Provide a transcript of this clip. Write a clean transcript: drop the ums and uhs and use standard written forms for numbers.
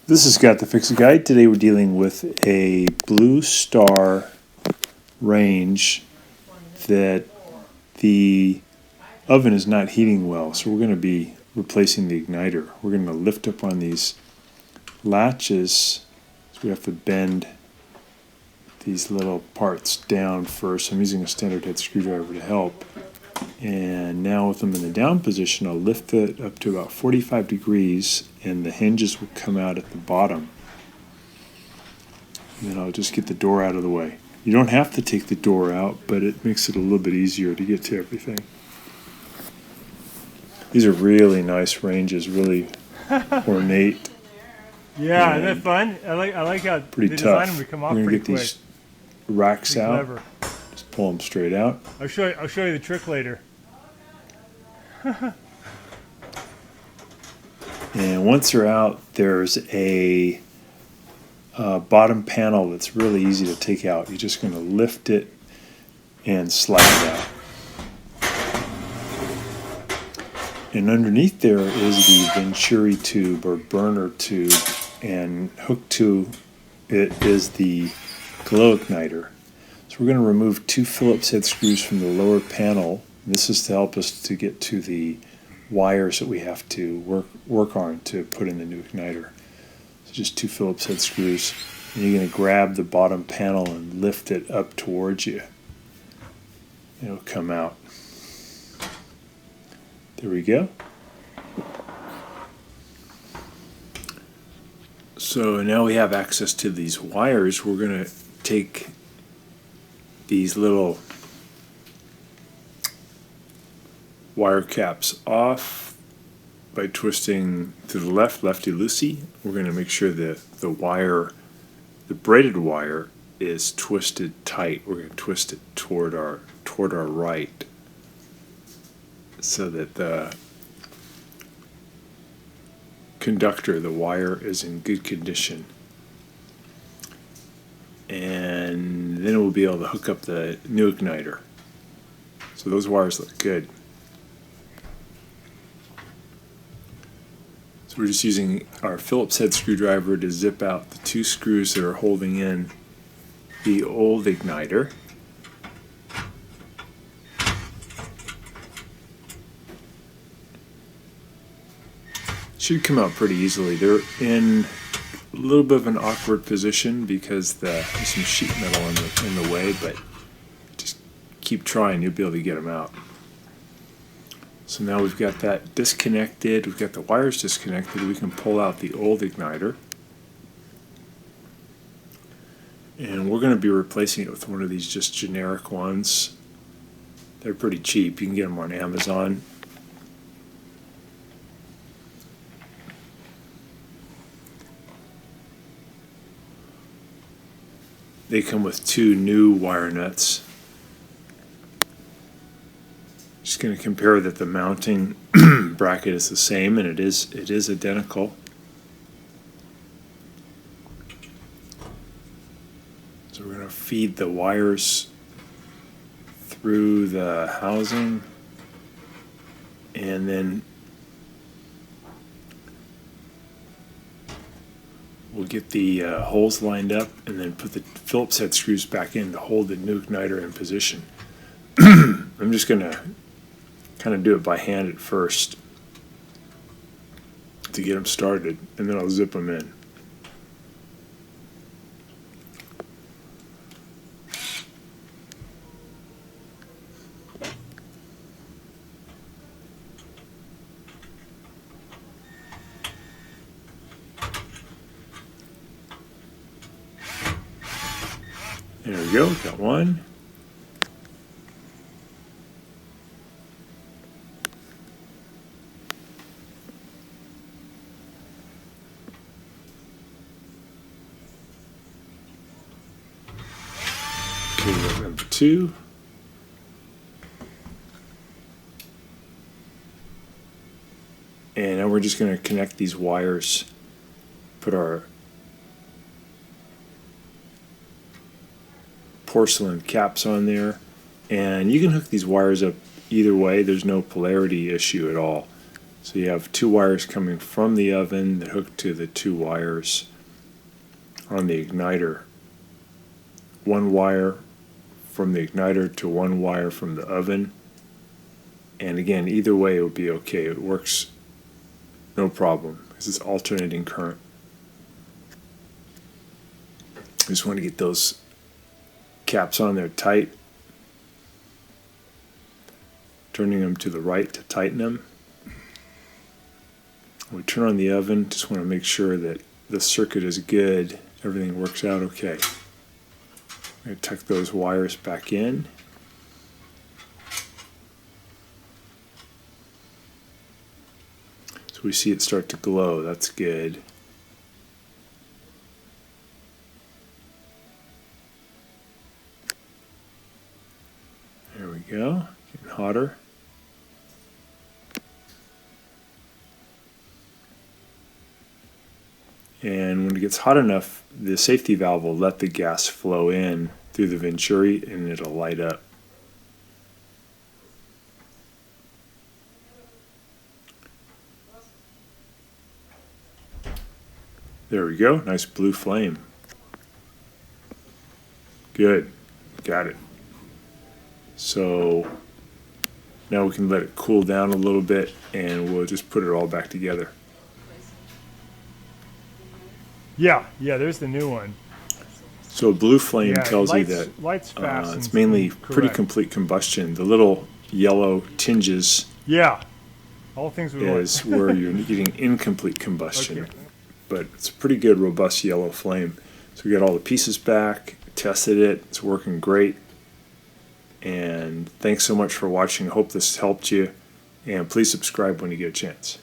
This is Scott the Fix It Guide. Today we're dealing with a Blue Star range that the oven is not heating well, so we're going to be replacing the igniter. We're going to lift up on these latches, so we have to bend these little parts down first. I'm using a standard head screwdriver to help. And now with them in the down position, I'll lift it up to about 45 degrees and the hinges will come out at the bottom. And then I'll just get the door out of the way. You don't have to take the door out, but it makes it a little bit easier to get to everything. These are really nice ranges, really ornate. Yeah, isn't that fun? I like how Pretty they tough. design them to come off We're pretty going to get quick. these racks Pretty out. clever. Just pull them straight out. I'll show you the trick later. And once they're out, there's a bottom panel that's really easy to take out. You're just going to lift it and slide it out. And underneath there is the Venturi tube or burner tube, and hooked to it is the glow igniter. So we're going to remove 2 Phillips head screws from the lower panel. This is to help us to get to the wires that we have to work on to put in the new igniter. So just 2 Phillips head screws. And you're going to grab the bottom panel and lift it up towards you. It'll come out. There we go. So now we have access to these wires. We're going to take these little wire caps off by twisting to the left, lefty-loosey. We're going to make sure that the braided wire is twisted tight. We're going to twist it toward our right, so that the conductor, the wire, is in good condition. And then we'll be able to hook up the new igniter. So those wires look good. So we're just using our Phillips head screwdriver to zip out the 2 screws that are holding in the old igniter. Should come out pretty easily. They're in a little bit of an awkward position because there's some sheet metal in the way, but just keep trying, you'll be able to get them out. So now we've got that disconnected, we've got the wires disconnected, we can pull out the old igniter. And we're going to be replacing it with one of these just generic ones. They're pretty cheap, you can get them on Amazon. They come with 2 new wire nuts. Just going to compare that the mounting bracket is the same, and it is identical. So we're going to feed the wires through the housing, and then we'll get the holes lined up and then put the Phillips head screws back in to hold the new igniter in position. I'm just going to kind of do it by hand at first to get them started, and then I'll zip them in. There we go, got one. Okay, we got number 2. And now we're just going to connect these wires, put our porcelain caps on there, and you can hook these wires up either way. There's no polarity issue at all. So you have two wires coming from the oven that hook to the two wires on the igniter. One wire from the igniter to one wire from the oven. And again, either way it would be okay. It works no problem because it's alternating current. I just want to get those caps on there tight. Turning them to the right to tighten them. When we turn on the oven, just want to make sure that the circuit is good, everything works out okay. I'm going to tuck those wires back in. So we see it start to glow, that's good. There we go, getting hotter. And when it gets hot enough, the safety valve will let the gas flow in through the venturi and it'll light up. There we go, nice blue flame. Good, got it. So now we can let it cool down a little bit and we'll just put it all back together. Yeah, there's the new one. So a blue flame Yeah, tells you lights- that lights fast it's and mainly smooth, pretty correct. complete combustion. The little yellow tinges Yeah, all things we want. is where you're getting incomplete combustion. Okay. But it's a pretty good, robust yellow flame. So we got all the pieces back, tested it, it's working great. And thanks so much for watching. I hope this helped you. And please subscribe when you get a chance.